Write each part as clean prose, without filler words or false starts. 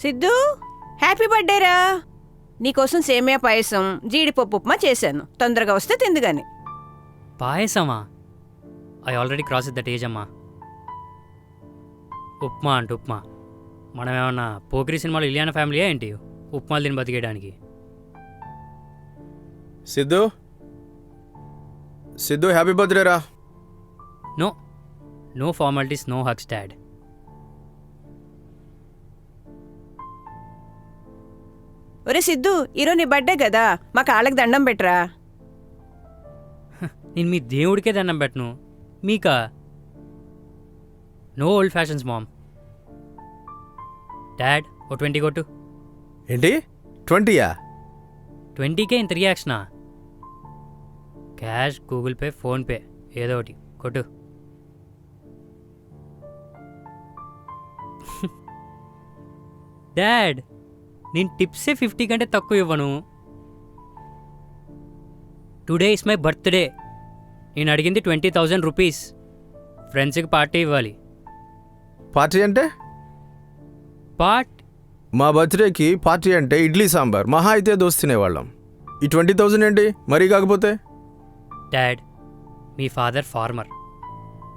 Siddhu, happy బర్త్డేరా. నీకోసం సేమియా పాయసం, జీడిపప్పు ఉప్మా చేశాను. తొందరగా వస్తే తిందుగాని. పాయసమా? I already cross that age అమ్మా. ఉప్మా అంటే ఉప్మా. మనం ఏమన్నా పోకిరి సినిమాలో ఇలియానా ఫ్యామిలీ ఏంటి ఉప్మాలు తిని బతికేయడానికి? సిద్ధు, సిద్ధు హ్యాపీ బర్త్డే రా. No no formalities, no hugs dad. ఒరే సిద్ధు, ఈరోజు నీ బర్త్డే కదా, మా కాళ్ళకి దండం పెట్టరా. నేను మీ దేవుడికే దండం పెట్టను, మీకా? No old fashions mom. Dad ఓ 20 కొట్టు. ఏంటి 20యా? 20కే ఇంత రియాక్షనా? క్యాష్, గూగుల్ పే, ఫోన్పే ఏదో ఒకటి కొట్టు. డాడ్ నేను టిప్సే 50 కంటే తక్కువ ఇవ్వను. Today is my birthday. నేను అడిగింది 20,000 రూపీస్. ఫ్రెండ్స్కి పార్టీ ఇవ్వాలి. పార్టీ అంటే? మా బర్త్డేకి పార్టీ అంటే ఇడ్లీ సాంబార్, మహా అయితే దోశ తినేవాళ్ళం. ఈ 20,000 ఏంటి మరీ కాకపోతే? డాడ్ మీ ఫాదర్ ఫార్మర్,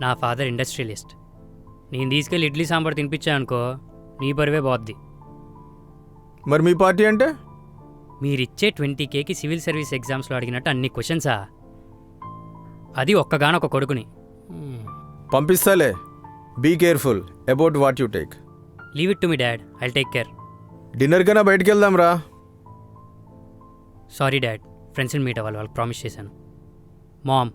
నా ఫాదర్ ఇండస్ట్రియలిస్ట్. నేను తీసుకెళ్ళి ఇడ్లీ సాంబార్ తినిపించా అనుకో, నీ బరువే పోద్ది. మరి మీ పార్టీ అంటే? మీరిచ్చే 20Kకి సివిల్ సర్వీస్ ఎగ్జామ్స్లో అడిగినట్టు అన్ని క్వశ్చన్సా? అది ఒక్కగానొక్క కొడుకుని. పంపిస్తాలే. Be careful about what you take. Leave it to me dad, I'll take care. Dinner కన్నా బయటికి వెళ్దాం రా. సారీ డాడ్, ఫ్రెండ్స్ని మీట్ అవ్వాలి, వాళ్ళకి ప్రామిస్ చేశాను. మామ్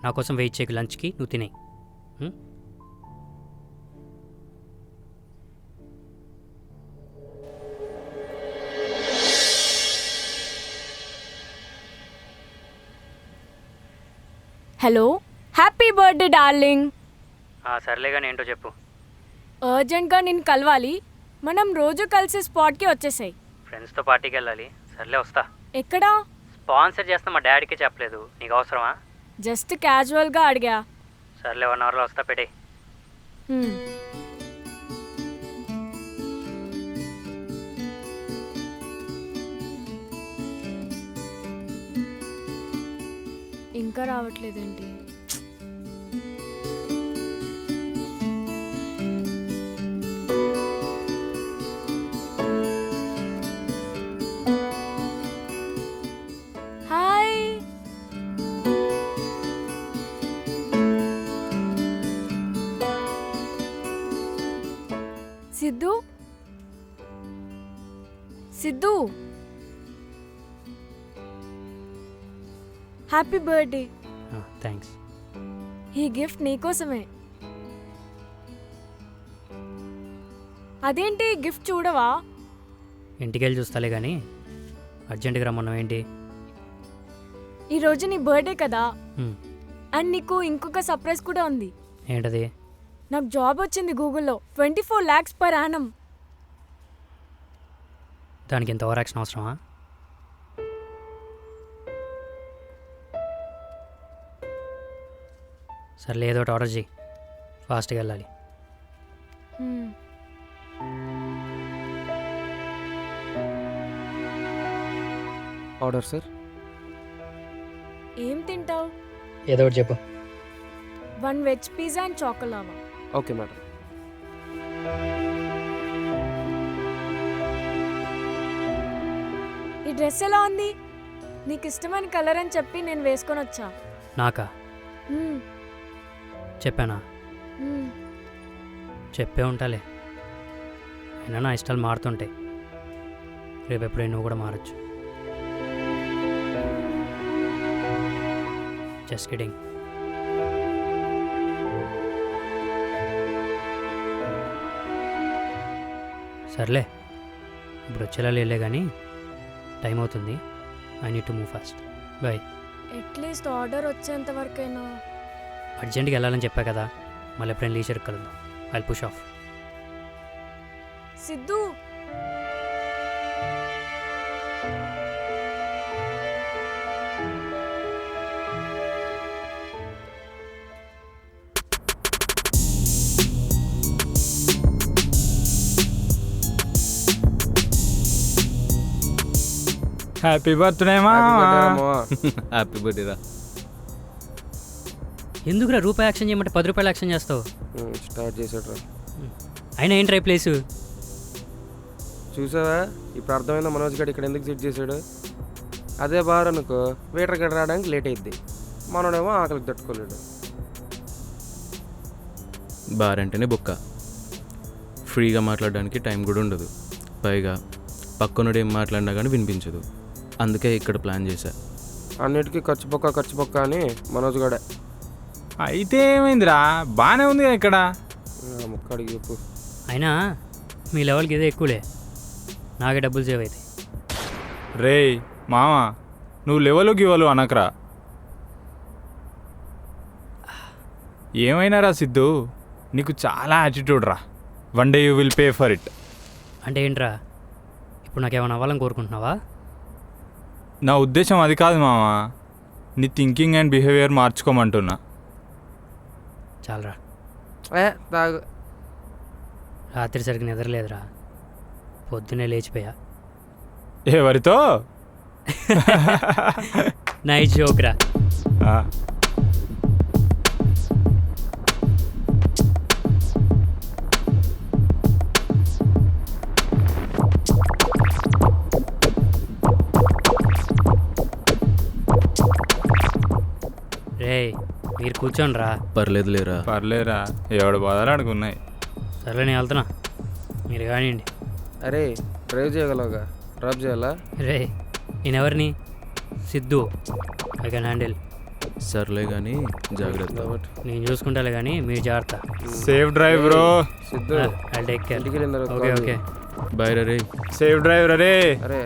నా కోసం వెయిట్ చేయకు, లంచ్కి నువ్వు తినే. Hello, happy birthday darling. సర్లే కానీ ఏంటో చెప్పు. అర్జెంట్గా నేను కలవాలి. మనం రోజు కలిసే స్పాట్కి వచ్చేసాయి. ఫ్రెండ్స్తో పార్టీకి వెళ్ళాలి. సర్లే వస్తా. ఎక్కడా? స్పాన్సర్ చేస్తా మా డాడీకే చెప్పలేదు, నీకు అవసరమా? జస్ట్ క్యాజువల్గా అడిగా. సర్లే 1 అవర్లో వస్తా, పెట్టే. ఇంకా రావట్లేదేంటి? Hi. Siddhu, Siddhu, happy birthday. Thanks. ఈ గిఫ్ట్ నీకోసమే. అదేంటి గిఫ్ట్ చూడవా? ఇంటికి వెళ్ళి చూస్తాలే కానీ అర్జెంటుగా రమ్మన్నావు ఏంటి? ఈరోజు నీ బర్త్డే కదా, అండ్ నీకు ఇంకొక సర్ప్రైజ్ కూడా ఉంది. ఏంటది? నాకు జాబ్ వచ్చింది గూగుల్లో, 24 lakhs per annum. దానికి ఎంత ఓవర్ యాక్షన్ అవసరమా? సర్లే ఏదో ఒకటి ఆర్డర్ చేయి, ఫాస్ట్గా వెళ్ళాలి. Order sir. ఏం తింటావు? ఏదో ఒకటి చెప్పు. 1 veg pizza and choco lava. Okay madam. ఈ డ్రెస్ ఎలా ఉంది? నీకు ఇష్టమైన కలర్ అని చెప్పి నేను వేసుకొని వచ్చా. నాకా? చెప్పానా? చెప్పే ఉంటాలే, అయినా నా ఇష్టాలు మారుతుంటాయి. రేపు ఎప్పుడైనా నువ్వు కూడా మారచ్చు. Just kidding. సర్లే ఇప్పుడు వచ్చేలా లేలే కానీ టైం అవుతుంది. I need to move fast. Bye. At least order వచ్చేంత వరకైనా. అర్జెంట్గా వెళ్ళాలని చెప్పా కదా, మళ్ళీ ఎప్పుడైనా లీజర్కి కలుద్దాం. I'll push of. Siddhu, happy birthday మా హ్యాపీ బర్త్డే రా. ఎందుకురా రూపాయి యాక్షన్ చేయమంటే 10 రూపాయలు యాక్షన్ చేస్తావు? స్టార్ట్ చేసాడు రా. అయినా ఏంట్రా ఈ ప్లేసు? చూసావా ఇప్పుడు అర్థమైందా మనోజ్ గడు ఇక్కడ ఎందుకు సెట్ చేశాడు? అదే బార్ అనుకో వెయిటర్ గడ రావడానికి లేట్ అయింది, మనోడేమో ఆకలికి తట్టుకోలేడు. బార్ అంటేనే బొక్క, ఫ్రీగా మాట్లాడడానికి టైం కూడా ఉండదు, పైగా పక్కనుడు ఏం మాట్లాడినా కానీ వినిపించదు. అందుకే ఇక్కడ ప్లాన్ చేశా. అన్నిటికీ ఖర్చు పొక్క అని మనోజ్ గడే. అయితే ఏమైందిరా, బాగానే ఉంది కదా ఇక్కడ. ముక్కడికి చెప్పు. అయినా మీ లెవెల్కి ఇదే ఎక్కువలే, నాకే డబ్బులు సేవ్ అవుతాయి. రే మామ, నువ్వు లెవెలు గివలు అనకరా. ఏమైనా రా సిద్ధు, నీకు చాలా యాటిట్యూడ్ రా. One day you will pay for it. అంటే ఏంట్రా, ఇప్పుడు నాకేమైనా అవ్వాలని కోరుకుంటున్నావా? నా ఉద్దేశం అది కాదు మామ, నీ థింకింగ్ అండ్ బిహేవియర్ మార్చుకోమంటున్నా. చాలరా, తాగు. రాత్రి సరిగ్గా నిద్రలేదురా, పొద్దున్నే లేచిపోయా. ఎవరితో? నైట్ జోక్రా. ఆ, రేయ్ మీరు కూర్చోండి రా. పర్లేదు లేరా. పర్లేరా, ఎవడు బాధలు అడుగున్నాయి. సర్లే నేను వెళ్తున్నా, మీరు కానివ్వండి. అరే డ్రైవ్ చేయగలవుగా, డ్రాప్ చేయాలా? రే నేనెవరిని? Siddhu, I can handle. సర్లే కానీ జాగ్రత్త. నేను చూసుకుంటాలే కానీ మీరు జాగ్రత్త. Safe drive bro. Siddhu I take care. ఇంటికి వెళ్ళిన తర్వాత ఓకే call ఓకే. బాయ్ రే. సేఫ్ డ్రైవ్ రే. అరే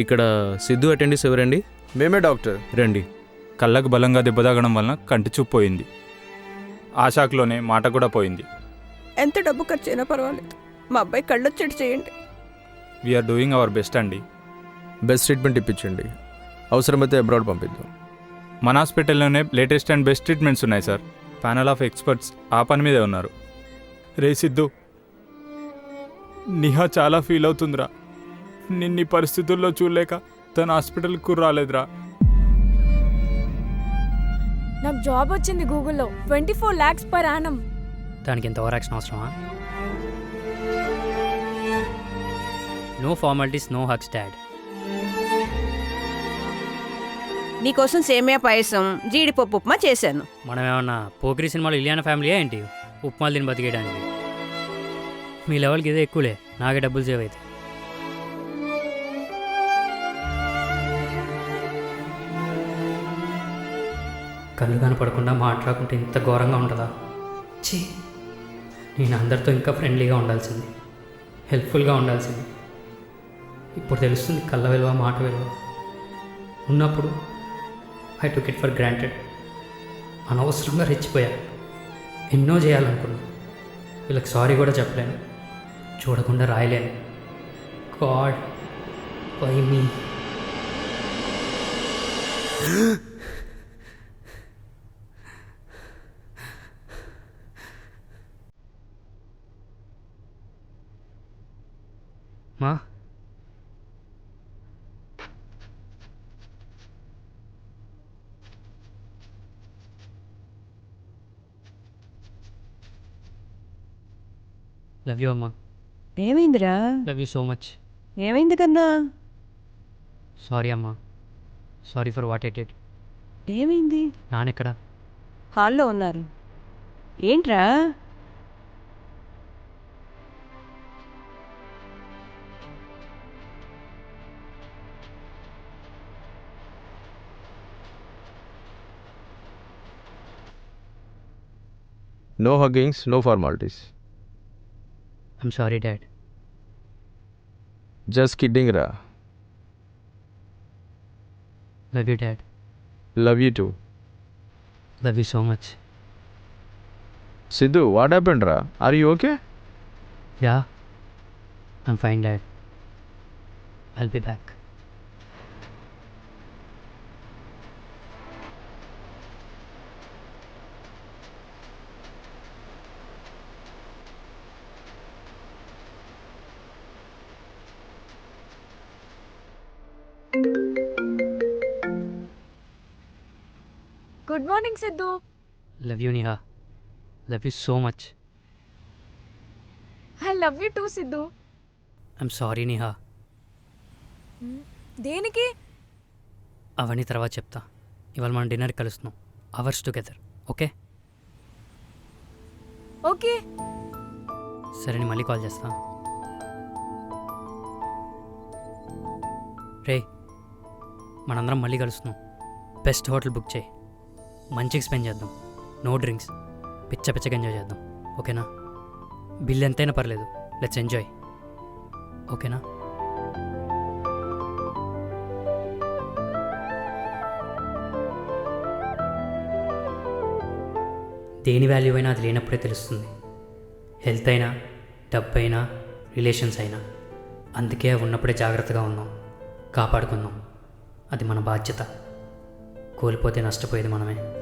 ఇక్కడ సిద్ధు అటెండెన్స్ ఎవరండి? మేమే డాక్టర్. రండి. కళ్ళకు బలంగా దెబ్బ తగడం వలన కంటి చూపు పోయింది, ఆ షాక్లోనే మాట కూడా పోయింది. ఎంత డబ్బు ఖర్చు అయినా పర్వాలేదు, మా అబ్బాయి కళ్ళొచ్చేట్టు చేయండి. వీఆర్ డూయింగ్ అవర్ బెస్ట్ అండి. బెస్ట్ ట్రీట్మెంట్ ఇప్పించండి, అవసరమైతే అబ్రాడ్ పంపిద్దాం. మన హాస్పిటల్లోనే లేటెస్ట్ అండ్ బెస్ట్ ట్రీట్మెంట్స్ ఉన్నాయి సార్. ప్యానల్ ఆఫ్ ఎక్స్పర్ట్స్ ఆ పని మీదే ఉన్నారు. రే సిద్ధు, నిహా చాలా ఫీల్ అవుతుందిరా. నిన్ని పరిస్థితుల్లో చూడలేక తన హాస్పిటల్కు రాలేదురా. నాకు జాబ్ వచ్చింది గూగుల్లో, 24 lakhs per annum. దానికి ఇంత ఓవర్ యాక్షన్ అవసరమా? No formalities, no hugs dad. నీకోసం సేమియా పాయసం జీడిపప్పు ఉప్మా చేశాను. మనం ఏమన్నా పోకిరి సినిమాలో ఇలియానా ఫ్యామిలీ ఏంటి ఉప్మాలు తిని బతికేయడానికి? మీ లెవెల్కి ఇదే ఎక్కువలే, నాకే డబ్బులు సేవ్ అవుతాయి. కళ్ళు కనపడకుండా మాట్లాడుకుంటే ఇంత ఘోరంగా ఉంటుందా? ఛీ, నేను అందరితో ఇంకా ఫ్రెండ్లీగా ఉండాల్సింది, హెల్ప్ఫుల్గా ఉండాల్సింది. ఇప్పుడు తెలుస్తుంది కళ్ళ విలువ, మాట విలువ. ఉన్నప్పుడు I took it for granted. అనవసరంగా రెచ్చిపోయా, ఎన్నో చేయాలనుకున్నా. వీళ్ళకి సారీ కూడా చెప్పలేను, చూడకుండా రాయలేను. God, why me? మా లవ్ యూ అమ్మా. ఏమైందిరా? Love you so much. ఏమైంది కన్నా? సారీ అమ్మా. Sorry for what I did. ఏమైంది? నానెక్కడ? హాల్లో ఉన్నారు. ఏంట్రా? No huggings, no formalities. I'm sorry dad. Just kidding, Ra. Love you dad. Love you too. Love you so much. Sidhu, what happened, Ra? Are you okay? Yeah I'm fine dad. I'll be back. Good morning Sidhu. Love you Niha. Love you so much. I love you two Siddhu. I'm sorry Niha. దేనికి? అవన్నీ తర్వాత చెప్తా. ఇవాళ మనం డిన్నర్కి కలుస్తున్నాం. Hours together. Okay? Okay. సరే నేను మళ్ళీ కాల్ చేస్తా. రే మనందరం మళ్ళీ కలుస్తున్నాం. బెస్ట్ హోటల్ బుక్ చేయి. మంచిగా స్పెండ్ చేద్దాం. No drinks. పిచ్చగా ఎంజాయ్ చేద్దాం. ఓకేనా? బిల్ ఎంతైనా పర్లేదు. Let's enjoy. ఓకేనా? దేని వాల్యూ అయినా అది లేనప్పుడే తెలుస్తుంది. హెల్త్ అయినా, డబ్బు అయినా, రిలేషన్స్ అయినా. అందుకే అవి ఉన్నప్పుడే జాగ్రత్తగా ఉందాం, కాపాడుకుందాం. అది మన బాధ్యత. కోల్పోతే నష్టపోయేది మనమే.